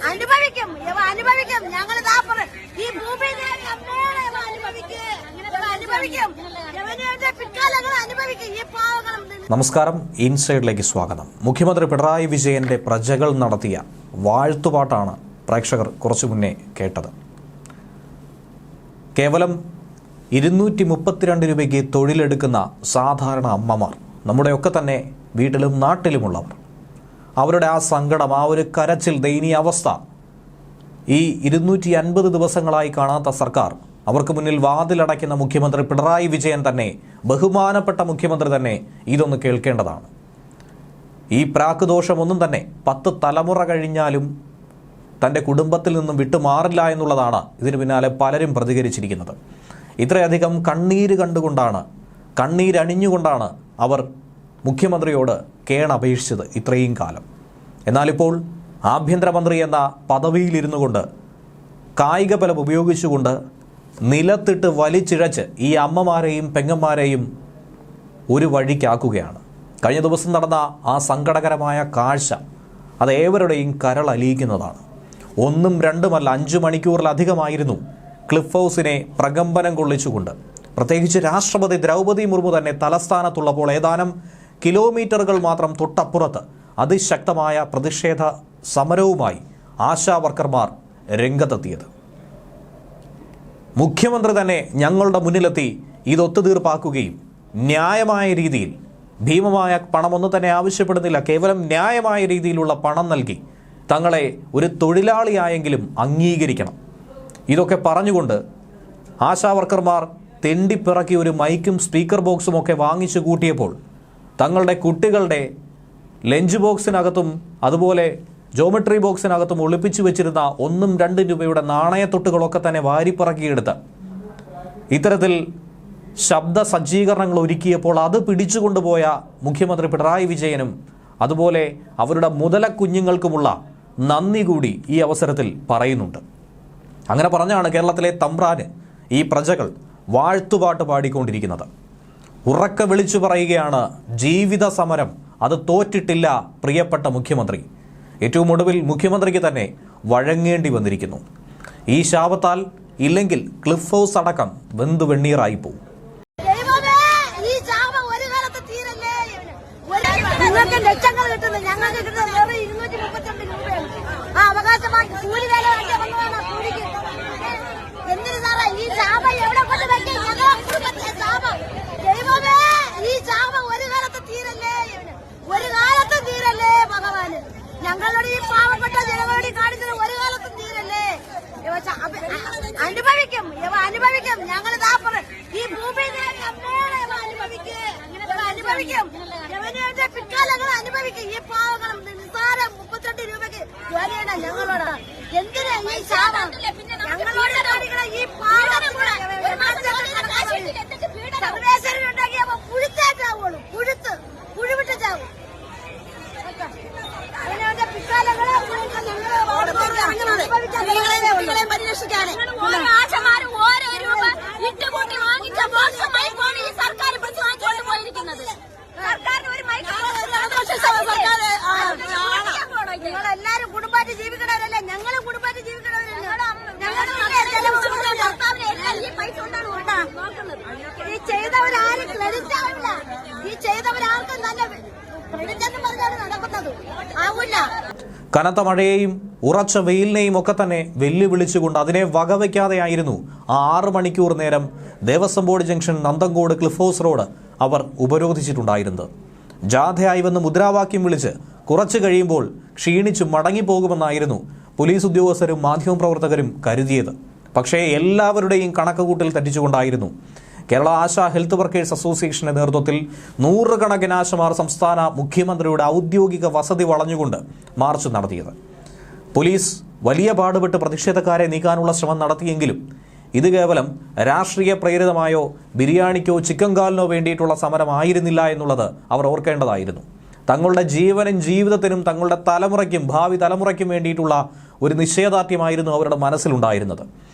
അനുഭവിക്കും അനുഭവിക്കും ഞങ്ങൾ ഈ ഭൂമിയിൽ അനുഭവിക്കും പിൽക്കാലങ്ങൾ അനുഭവിക്കും ഈ പാവങ്ങളും. നമസ്കാരം, ഇൻസൈഡിലേക്ക് സ്വാഗതം. മുഖ്യമന്ത്രി പിണറായി വിജയന്റെ പ്രജകൾ നടത്തിയ വാഴ്ത്തുപാട്ടാണ് പ്രേക്ഷകർ കുറച്ചു മുന്നേ കേട്ടത്. കേവലം 232 രൂപയ്ക്ക് തൊഴിലെടുക്കുന്ന സാധാരണ അമ്മമാർ, നമ്മുടെയൊക്കെ തന്നെ വീട്ടിലും നാട്ടിലുമുള്ളവർ, അവരുടെ ആ സങ്കടം, ആ ഒരു കരച്ചിൽ, ദയനീയ അവസ്ഥ ഈ 250 ദിവസങ്ങളായി കാണാത്ത സർക്കാർ, അവർക്ക് മുന്നിൽ വാതിലടയ്ക്കുന്ന മുഖ്യമന്ത്രി പിണറായി വിജയൻ തന്നെ, ബഹുമാനപ്പെട്ട മുഖ്യമന്ത്രി തന്നെ ഇതൊന്ന് കേൾക്കേണ്ടതാണ്. ഈ പ്രാക്ക് ദോഷമൊന്നും തന്നെ 10 തലമുറ കഴിഞ്ഞാലും തൻ്റെ കുടുംബത്തിൽ നിന്നും വിട്ടുമാറില്ല എന്നുള്ളതാണ് ഇതിനു പിന്നാലെ പലരും പ്രതികരിച്ചിരിക്കുന്നത്. ഇത്രയധികം കണ്ണീര് കണ്ടുകൊണ്ടാണ്, കണ്ണീരണിഞ്ഞുകൊണ്ടാണ് അവർ മുഖ്യമന്ത്രിയോട് കേണപേക്ഷിച്ചത് ഇത്രയും കാലം. എന്നാലിപ്പോൾ ആഭ്യന്തരമന്ത്രി എന്ന പദവിയിലിരുന്നു കൊണ്ട്, കായിക ബലം ഉപയോഗിച്ചുകൊണ്ട് നിലത്തിട്ട് വലിച്ചിഴച്ച് ഈ അമ്മമാരെയും പെങ്ങന്മാരെയും ഒരു വഴിക്കാക്കുകയാണ്. കഴിഞ്ഞ ദിവസം നടന്ന ആ സങ്കടകരമായ കാഴ്ച അത് ഏവരുടെയും കരളലിയിക്കുന്നതാണ്. 1ഉം 2ഉമല്ല, 5 മണിക്കൂറിലധികമായിരുന്നു ക്ലിഫ് ഹൗസിനെ പ്രകമ്പനം കൊള്ളിച്ചുകൊണ്ട്, പ്രത്യേകിച്ച് രാഷ്ട്രപതി ദ്രൗപദി മുർമു തന്നെ തലസ്ഥാനത്തുള്ളപ്പോൾ ഏതാനും കിലോമീറ്ററുകൾ മാത്രം തൊട്ടപ്പുറത്ത് അതിശക്തമായ പ്രതിഷേധ സമരവുമായി ആശാ വർക്കർമാർ രംഗത്തെത്തിയത്. മുഖ്യമന്ത്രി തന്നെ ഞങ്ങളുടെ മുന്നിലെത്തി ഇത് ഒത്തുതീർപ്പാക്കുകയും ന്യായമായ രീതിയിൽ, ഭീമമായ പണമൊന്നും തന്നെ ആവശ്യപ്പെടുന്നില്ല, കേവലം ന്യായമായ രീതിയിലുള്ള പണം നൽകി തങ്ങളെ ഒരു തൊഴിലാളിയായെങ്കിലും അംഗീകരിക്കണം, ഇതൊക്കെ പറഞ്ഞുകൊണ്ട് ആശാ വർക്കർമാർ തെണ്ടിപ്പിറക്കി ഒരു മൈക്കും സ്പീക്കർ ബോക്സും ഒക്കെ വാങ്ങിച്ചു കൂട്ടിയപ്പോൾ തങ്ങളുടെ കുട്ടികളുടെ ലഞ്ച് ബോക്സിനകത്തും അതുപോലെ ജോമെട്രി ബോക്സിനകത്തും ഒളിപ്പിച്ചു വെച്ചിരുന്ന 1ഉം 2 രൂപയുടെ നാണയത്തൊട്ടുകളൊക്കെ തന്നെ വാരിപ്പറക്കിയെടുത്ത് ഇത്തരത്തിൽ ശബ്ദ സജ്ജീകരണങ്ങൾ ഒരുക്കിയപ്പോൾ അത് പിടിച്ചുകൊണ്ടുപോയ മുഖ്യമന്ത്രി പിണറായി വിജയനും അതുപോലെ അവരുടെ മുതലക്കുഞ്ഞുങ്ങൾക്കുമുള്ള നന്ദി കൂടി ഈ അവസരത്തിൽ പറയുന്നുണ്ട്. അങ്ങനെ പറഞ്ഞാണ് കേരളത്തിലെ തമ്പ്രാന് ഈ പ്രജകൾ വാഴ്ത്തുപാട്ട് പാടിക്കൊണ്ടിരിക്കുന്നത്. ഉറക്ക വിളിച്ചു പറയുകയാണ്, ജീവിത സമരം അത് തോറ്റിട്ടില്ല പ്രിയപ്പെട്ട മുഖ്യമന്ത്രി. ഏറ്റവും ഒടുവിൽ മുഖ്യമന്ത്രിക്ക് തന്നെ വഴങ്ങേണ്ടി വന്നിരിക്കുന്നു. ഈ ശാപത്താൽ ഇല്ലെങ്കിൽ ക്ലിഫ് ഹൗസ് അടക്കം വെന്തു വെണ്ണീറായി പോകും. നിങ്ങൾക്ക് ലക്ഷങ്ങൾ കിട്ടുന്നത്, ഞങ്ങൾക്ക് കിട്ടുന്നത് വെറും 232 രൂപയാണ്. ആ അവകാശമായി കൂലി വേല കൂലിക്ക് എന്തിനു സാറേ ഈ ശാപം എവിടെ കൊണ്ട് വെക്കും? ശാപം ദൈവമേ, ഈ ശാപം ഒരു കാലത്ത് തീരല്ലേ, ഒരു കാലത്തും തീരല്ലേ ഭഗവാന്. ഞങ്ങളോട് ഈ പാവപ്പെട്ട ജനങ്ങളോട് കാണിച്ചത് ഒരു കാലത്തും തീരല്ലേ. അനുഭവിക്കും അനുഭവിക്കും ഞങ്ങൾ ഈ ഭൂമിയിൽ അനുഭവിക്കും പിൽക്കാലങ്ങൾ അനുഭവിക്കും. ഈ പാവങ്ങളും നിസ്സാരം 32 രൂപയ്ക്ക് ജോലിയാണ് ഞങ്ങളോട്. എന്തിനാ ഈ ശാപം ഞങ്ങളോട് കാണിക്കണം? ഈ സർവേശ്വരനുണ്ടാക്കിയപ്പോ പുഴുത്തേറ്റാവുള്ളൂ, പുഴുവിട്ട് ചാവും. പരിരക്ഷിക്കാനേ ഓരോ രൂപ ഇട്ടുകൂട്ടി വാങ്ങിച്ച ബോക്സുമായി പോണ് ഈ സർക്കാർ വാങ്ങിച്ചുകൊണ്ട് പോയിരിക്കുന്നത്. സർക്കാരിന് ഒരു നിങ്ങളെല്ലാരും കുടുംബമായിട്ട് ജീവിക്കണവരല്ലേ, ഞങ്ങളും കുടുംബമായിട്ട് ജീവിക്കണവരല്ലേ. ഈ ചെയ്തവരാരും ക്രെഡിറ്റ് ആവില്ല, ഈ ചെയ്തവരാർക്കും നല്ല ക്രെഡിറ്റ് എന്ന് പറഞ്ഞാണ് നടക്കുന്നത്. ആവില്ല. കനത്ത മഴയെയും ഉറച്ച വെയിലിനെയും ഒക്കെ തന്നെ വെല്ലുവിളിച്ചുകൊണ്ട് അതിനെ വകവയ്ക്കാതെയായിരുന്നു 6 മണിക്കൂർ നേരം Devaswom board junction Nanthancode Cliff House road അവർ ഉപരോധിച്ചിട്ടുണ്ടായിരുന്നത്. ജാഥയായി വന്ന് മുദ്രാവാക്യം വിളിച്ച് കുറച്ചു കഴിയുമ്പോൾ ക്ഷീണിച്ചു മടങ്ങിപ്പോകുമെന്നായിരുന്നു പോലീസ് ഉദ്യോഗസ്ഥരും മാധ്യമപ്രവർത്തകരും കരുതിയത്. പക്ഷേ എല്ലാവരുടെയും കണക്കുകൂട്ടൽ തെറ്റിച്ചുകൊണ്ടായിരുന്നു കേരള ആശാ ഹെൽത്ത് വർക്കേഴ്സ് അസോസിയേഷന്റെ നേതൃത്വത്തിൽ 100 കണക്കിന് ആശമാർ സംസ്ഥാന മുഖ്യമന്ത്രിയുടെ ഔദ്യോഗിക വസതി വളഞ്ഞുകൊണ്ട് മാർച്ച് നടത്തിയത്. പോലീസ് വലിയ പാടുപെട്ട് പ്രതിഷേധക്കാരെ നീക്കാനുള്ള ശ്രമം നടത്തിയെങ്കിലും ഇത് കേവലം രാഷ്ട്രീയ പ്രേരിതമായോ ബിരിയാണിക്കോ ചിക്കൻ കാലിനോ വേണ്ടിയിട്ടുള്ള സമരമായിരുന്നില്ല എന്നുള്ളത് അവർ ഓർക്കേണ്ടതായിരുന്നു. തങ്ങളുടെ ജീവനും ജീവിതത്തിനും തങ്ങളുടെ തലമുറയ്ക്കും ഭാവി തലമുറയ്ക്കും വേണ്ടിയിട്ടുള്ള ഒരു നിശ്ചയദാർഢ്യമായിരുന്നു അവരുടെ മനസ്സിലുണ്ടായിരുന്നത്.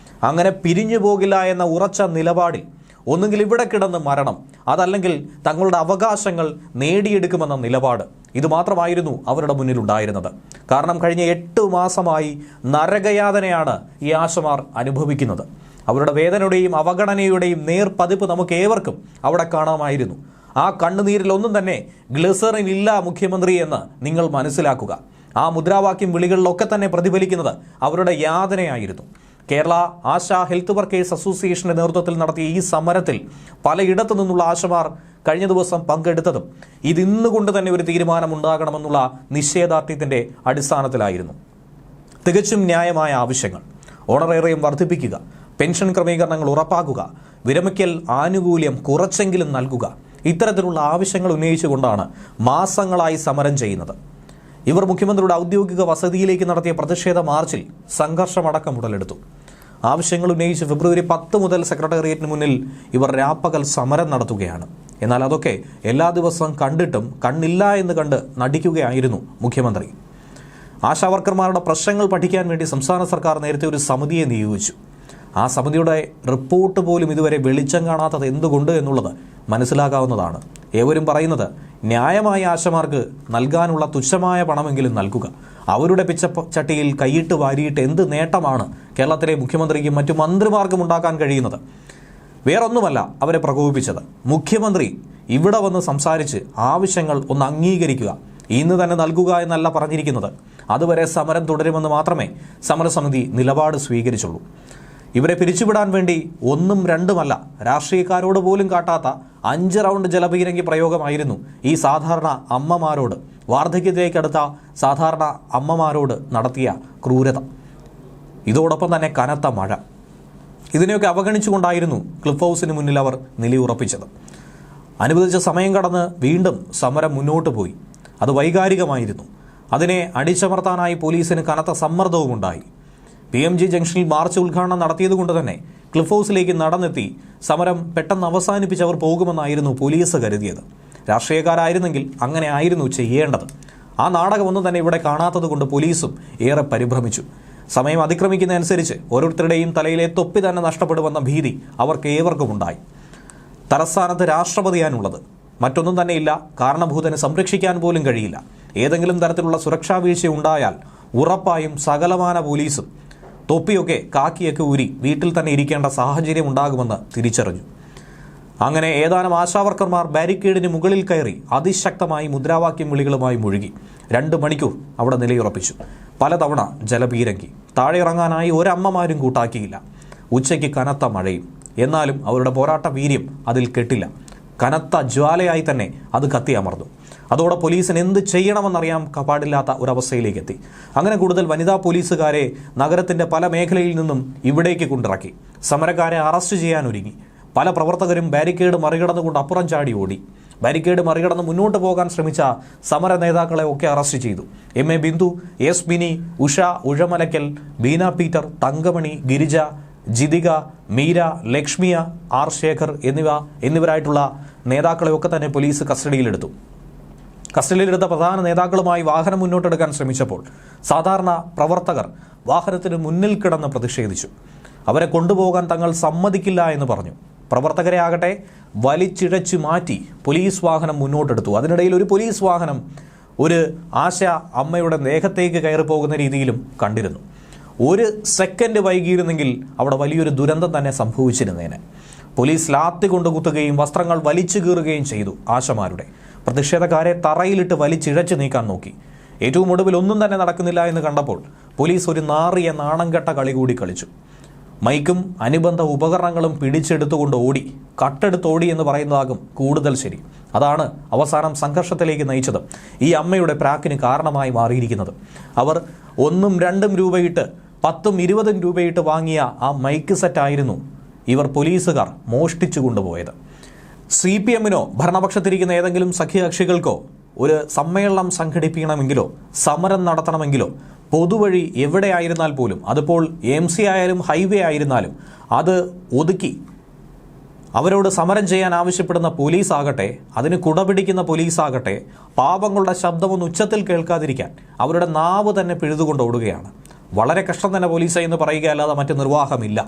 അങ്ങനെ പിരിഞ്ഞു പോകില്ല എന്ന ഉറച്ച നിലപാടിൽ ഒന്നുകിൽ ഇവിടെ കിടന്ന് മരണം, അതല്ലെങ്കിൽ തങ്ങളുടെ അവകാശങ്ങൾ നേടിയെടുക്കുമെന്ന നിലപാട്. ഇതുമാത്രമായിരുന്നു അവരുടെ മുന്നിലുണ്ടായിരുന്നത്. കാരണം കഴിഞ്ഞ 8 മാസമായി നരകയാതനയാണ് ഈ ആശമാർ അനുഭവിക്കുന്നത്. അവരുടെ വേദനയുടെയും അവഗണനയുടെയും നേർപതിപ്പ് നമുക്ക് ഏവർക്കും അവിടെ കാണാമായിരുന്നു. ആ കണ്ണുനീരിലൊന്നും തന്നെ ഗ്ലിസറിൻ ഇല്ല മുഖ്യമന്ത്രി എന്ന് നിങ്ങൾ മനസ്സിലാക്കുക. ആ മുദ്രാവാക്യം വിളികളിലൊക്കെ തന്നെ പ്രതിഫലിക്കുന്നത് അവരുടെ യാതനയായിരുന്നു. കേരള ആശാ ഹെൽത്ത് വർക്കേഴ്സ് അസോസിയേഷന്റെ നേതൃത്വത്തിൽ നടത്തിയ ഈ സമരത്തിൽ പലയിടത്തു നിന്നുള്ള ആശമാർ കഴിഞ്ഞ ദിവസം പങ്കെടുത്തതും ഇതിന്നുകൊണ്ട് തന്നെ ഒരു തീരുമാനമുണ്ടാകണമെന്നുള്ള നിശ്ചയദാർഢ്യത്തിന്റെ അടിസ്ഥാനത്തിലായിരുന്നു. തികച്ചും ന്യായമായ ആവശ്യങ്ങൾ, ഓണറേറിയം വർദ്ധിപ്പിക്കുക, പെൻഷൻ ക്രമീകരണങ്ങൾ ഉറപ്പാക്കുക, വിരമിക്കൽ ആനുകൂല്യം കുറച്ചെങ്കിലും നൽകുക, ഇത്തരത്തിലുള്ള ആവശ്യങ്ങൾ ഉന്നയിച്ചുകൊണ്ടാണ് മാസങ്ങളായി സമരം ചെയ്യുന്നത്. ഇവർ മുഖ്യമന്ത്രിയുടെ ഔദ്യോഗിക വസതിയിലേക്ക് നടത്തിയ പ്രതിഷേധ മാർച്ചിൽ സംഘർഷമടക്കം ഉടലെടുത്തു. ആവശ്യങ്ങൾ ഉന്നയിച്ച് ഫെബ്രുവരി 10 മുതൽ സെക്രട്ടേറിയറ്റിന് മുന്നിൽ ഇവർ രാപ്പകൽ സമരം നടത്തുകയാണ്. എന്നാൽ അതൊക്കെ എല്ലാ ദിവസവും കണ്ടിട്ടും കണ്ണില്ല എന്ന് കണ്ട് നടിക്കുകയായിരുന്നു മുഖ്യമന്ത്രി. ആശാവർക്കർമാരുടെ പ്രശ്നങ്ങൾ പഠിക്കാൻ വേണ്ടി സംസ്ഥാന സർക്കാർ നേരത്തെ ഒരു സമിതിയെ നിയോഗിച്ചു. ആ സമിതിയുടെ റിപ്പോർട്ട് പോലും ഇതുവരെ വെളിച്ചം കാണാത്തത് എന്തുകൊണ്ട് എന്നുള്ളത് മനസ്സിലാക്കാവുന്നതാണ്. ഏവരും പറയുന്നത് ന്യായമായ ആശമാർക്ക് നൽകാനുള്ള തുച്ഛമായ പണമെങ്കിലും നൽകുക. അവരുടെ പിച്ചച്ചട്ടിയിൽ കൈയിട്ട് വാരിയിട്ട് എന്ത് നേട്ടമാണ് കേരളത്തിലെ മുഖ്യമന്ത്രിക്കും മറ്റു മന്ത്രിമാർക്കും ഉണ്ടാക്കാൻ കഴിയുന്നത്? വേറൊന്നുമല്ല അവരെ പ്രകോപിപ്പിച്ചത്. മുഖ്യമന്ത്രി ഇവിടെ വന്ന് സംസാരിച്ച് ആവശ്യങ്ങൾ ഒന്ന് അംഗീകരിക്കുക, ഇന്ന് തന്നെ നൽകുക എന്നല്ല പറഞ്ഞിരിക്കുന്നത്. അതുവരെ സമരം തുടരുമെന്ന് മാത്രമേ സമരസമിതി നിലപാട് സ്വീകരിച്ചുള്ളൂ. ഇവരെ പിരിച്ചുവിടാൻ വേണ്ടി 1ഉം 2ഉമല്ല, രാഷ്ട്രീയക്കാരോട് പോലും കാട്ടാത്ത 5 റൗണ്ട് ജലപീരങ്കി പ്രയോഗമായിരുന്നു ഈ സാധാരണ അമ്മമാരോട്, വാർദ്ധക്യത്തിലേക്കടുത്ത സാധാരണ അമ്മമാരോട് നടത്തിയ ക്രൂരത. ഇതോടൊപ്പം തന്നെ കനത്ത മഴ. ഇതിനെയൊക്കെ അവഗണിച്ചുകൊണ്ടായിരുന്നു ക്ലിഫ് ഹൗസിന് മുന്നിൽ അവർ നിലയുറപ്പിച്ചത്. അനുവദിച്ച സമയം കടന്ന് വീണ്ടും സമരം മുന്നോട്ട് പോയി. അത് വൈകാരികമായിരുന്നു. അതിനെ അടിച്ചമർത്താനായി പോലീസിന് കനത്ത സമ്മർദ്ദവുമുണ്ടായി. PMG ജംഗ്ഷനിൽ മാർച്ച് ഉദ്ഘാടനം നടത്തിയതുകൊണ്ട് തന്നെ ക്ലിഫ് ഹൗസിലേക്ക് നടന്നെത്തി സമരം പെട്ടെന്ന് അവസാനിപ്പിച്ച് അവർ പോകുമെന്നായിരുന്നു പോലീസ് കരുതിയത്. രാഷ്ട്രീയക്കാരായിരുന്നെങ്കിൽ അങ്ങനെ ആയിരുന്നു ചെയ്യേണ്ടത്. ആ നാടകമൊന്നും തന്നെ ഇവിടെ കാണാത്തത് കൊണ്ട് പോലീസും ഏറെ പരിഭ്രമിച്ചു. സമയം അതിക്രമിക്കുന്നതനുസരിച്ച് ഓരോരുത്തരുടെയും തലയിലെ തൊപ്പി തന്നെ നഷ്ടപ്പെടുമെന്ന ഭീതി അവർക്ക് ഏവർക്കും ഉണ്ടായി. തലസ്ഥാനത്ത് രാഷ്ട്രപതിയാണുള്ളത്, മറ്റൊന്നും തന്നെയില്ല. കാരണഭൂതനെ സംരക്ഷിക്കാൻ പോലും കഴിയില്ല. ഏതെങ്കിലും തരത്തിലുള്ള സുരക്ഷാ വീഴ്ച ഉണ്ടായാൽ ഉറപ്പായും സകലമാന പോലീസും തൊപ്പിയൊക്കെ കാക്കിയൊക്കെ ഊരി വീട്ടിൽ തന്നെ ഇരിക്കേണ്ട സാഹചര്യം ഉണ്ടാകുമെന്ന് തിരിച്ചറിഞ്ഞു. അങ്ങനെ ഏതാനും ആശാവർക്കർമാർ ബാരിക്കേഡിന് മുകളിൽ കയറി അതിശക്തമായി മുദ്രാവാക്യം വിളികളുമായി മുഴുകി 2 മണിക്കൂർ അവിടെ നിലയുറപ്പിച്ചു. പലതവണ ജലപീരങ്കി. താഴെ ഇറങ്ങാനായി ഒരമ്മമാരും കൂട്ടാക്കിയില്ല. ഉച്ചയ്ക്ക് കനത്ത മഴയും. എന്നാലും അവരുടെ പോരാട്ട വീര്യം അതിൽ കെട്ടില്ല. കനത്ത ജ്വാലയായി തന്നെ അത് കത്തിയമർന്നു. അതോടെ പോലീസിന് എന്ത് ചെയ്യണമെന്നറിയാൻ പാടില്ലാത്ത ഒരവസ്ഥയിലേക്ക് എത്തി. അങ്ങനെ കൂടുതൽ വനിതാ പോലീസുകാരെ നഗരത്തിന്റെ പല മേഖലയിൽ നിന്നും ഇവിടേക്ക് കൊണ്ടിറക്കി. സമരക്കാരെ അറസ്റ്റ് ചെയ്യാൻ ഒരുങ്ങി. പല പ്രവർത്തകരും ബാരിക്കേഡ് മറികടന്നുകൊണ്ട് അപ്പുറം ചാടി ഓടി. ബാരിക്കേഡ് മറികടന്ന് മുന്നോട്ട് പോകാൻ ശ്രമിച്ച സമര നേതാക്കളെ ഒക്കെ അറസ്റ്റ് ചെയ്തു. MA Bindu, S Bini, Usha, Uzhamalakkal, Beena Peter, Thankamani, Girija, Jithika, Meera, ലക്ഷ്മിയ, R ശേഖർ എന്നിവരായിട്ടുള്ള നേതാക്കളെയൊക്കെ തന്നെ പോലീസ് കസ്റ്റഡിയിലെടുത്തു. കസ്റ്റഡിയിലെടുത്ത പ്രധാന നേതാക്കളുമായി വാഹനം മുന്നോട്ടെടുക്കാൻ ശ്രമിച്ചപ്പോൾ സാധാരണ പ്രവർത്തകർ വാഹനത്തിന് മുന്നിൽ കിടന്ന് പ്രതിഷേധിച്ചു. അവരെ കൊണ്ടുപോകാൻ തങ്ങൾ സമ്മതിക്കില്ല എന്ന് പറഞ്ഞു. പ്രവർത്തകരെ ആകട്ടെ വലിച്ചിഴച്ചു മാറ്റി പോലീസ് വാഹനം മുന്നോട്ടെടുത്തു. അതിനിടയിൽ ഒരു പോലീസ് വാഹനം ഒരു ആശ അമ്മയുടെ ദേഹത്തേക്ക് കയറി പോകുന്ന രീതിയിലും കണ്ടിരുന്നു. 1 സെക്കൻഡ് വൈകിയിരുന്നെങ്കിൽ അവിടെ വലിയൊരു ദുരന്തം തന്നെ സംഭവിച്ചിരുന്നേനെ. പോലീസ് ലാത്തി കൊണ്ട് കുത്തുകയും വസ്ത്രങ്ങൾ വലിച്ചു കീറുകയും ചെയ്തു. ആശമാരുടെ പ്രതിഷേധക്കാരെ തറയിലിട്ട് വലിച്ചിഴച്ചു നീക്കാൻ നോക്കി. ഏറ്റവും ഒടുവിൽ ഒന്നും തന്നെ നടക്കുന്നില്ല എന്ന് കണ്ടപ്പോൾ പോലീസ് ഒരു നാറിയ നാണംകെട്ട കളി കൂടി കളിച്ചു. മൈക്കും അനുബന്ധ ഉപകരണങ്ങളും പിടിച്ചെടുത്തുകൊണ്ട് ഓടി. കട്ടെടുത്തോടി എന്ന് പറയുന്നതാകും കൂടുതൽ ശരി. അതാണ് അവസാനം സംഘർഷത്തിലേക്ക് നയിച്ചത്. ഈ അമ്മയുടെ പ്രാക്കിന് കാരണമായി മാറിയിരിക്കുന്നത്. അവർ 1ഉം 2ഉം രൂപയിട്ട് 10ഉം 20ഉം രൂപയിട്ട് വാങ്ങിയ ആ മൈക്ക് സെറ്റായിരുന്നു ഇവർ പോലീസുകാർ മോഷ്ടിച്ചു കൊണ്ടുപോയത്. CPMനോ ഭരണപക്ഷത്തിരിക്കുന്ന ഏതെങ്കിലും സഖ്യകക്ഷികൾക്കോ ഒരു സമ്മേളനം സംഘടിപ്പിക്കണമെങ്കിലോ സമരം നടത്തണമെങ്കിലോ പൊതുവഴി എവിടെയായിരുന്നാൽ പോലും, അതിപ്പോൾ MC ആയാലും ഹൈവേ ആയിരുന്നാലും, അത് ഒതുക്കി അവരോട് സമരം ചെയ്യാൻ ആവശ്യപ്പെടുന്ന പോലീസാകട്ടെ, അതിന് കുടപിടിക്കുന്ന പോലീസാകട്ടെ, പാവങ്ങളുടെ ശബ്ദമൊന്ന് ഉച്ചത്തിൽ കേൾക്കാതിരിക്കാൻ അവരുടെ നാവ് തന്നെ പിഴുതുകൊണ്ട് ഓടുകയാണ്. വളരെ കഷ്ടം തന്നെ പോലീസ് എന്ന് പറയുക അല്ലാതെ മറ്റ് നിർവാഹമില്ല.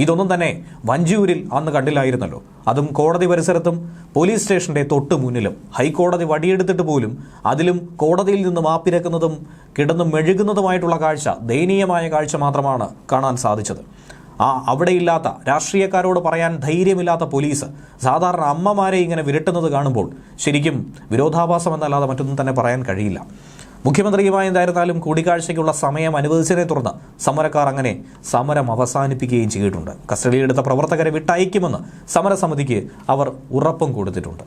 ഇതൊന്നും തന്നെ വഞ്ചിയൂരിൽ അന്ന് കണ്ടില്ലായിരുന്നല്ലോ. അതും കോടതി പരിസരത്തും പോലീസ് സ്റ്റേഷന്റെ തൊട്ട് മുന്നിലും. ഹൈക്കോടതി വടിയെടുത്തിട്ട് പോലും അതിലും കോടതിയിൽ നിന്ന് മാപ്പിരക്കുന്നതും കിടന്നു മെഴുകുന്നതുമായിട്ടുള്ള കാഴ്ച, ദയനീയമായ കാഴ്ച മാത്രമാണ് കാണാൻ സാധിച്ചത്. അവിടെയില്ലാത്ത, രാഷ്ട്രീയക്കാരോട് പറയാൻ ധൈര്യമില്ലാത്ത പോലീസ് സാധാരണ അമ്മമാരെ ഇങ്ങനെ വിരട്ടുന്നത് കാണുമ്പോൾ ശരിക്കും വിരോധാഭാസം എന്നല്ലാതെ മറ്റൊന്നും തന്നെ പറയാൻ കഴിയില്ല. മുഖ്യമന്ത്രിയുമായി എന്തായിരുന്നാലും കൂടിക്കാഴ്ചയ്ക്കുള്ള സമയം അനുവദിച്ചതിനെ തുടർന്ന് സമരക്കാർ അങ്ങനെ സമരം അവസാനിപ്പിക്കുകയും ചെയ്തിട്ടുണ്ട്. കസ്റ്റഡിയിലെടുത്ത പ്രവർത്തകരെ വിട്ടയക്കുമെന്ന് സമരസമിതിക്ക് അവർ ഉറപ്പും കൊടുത്തിട്ടുണ്ട്.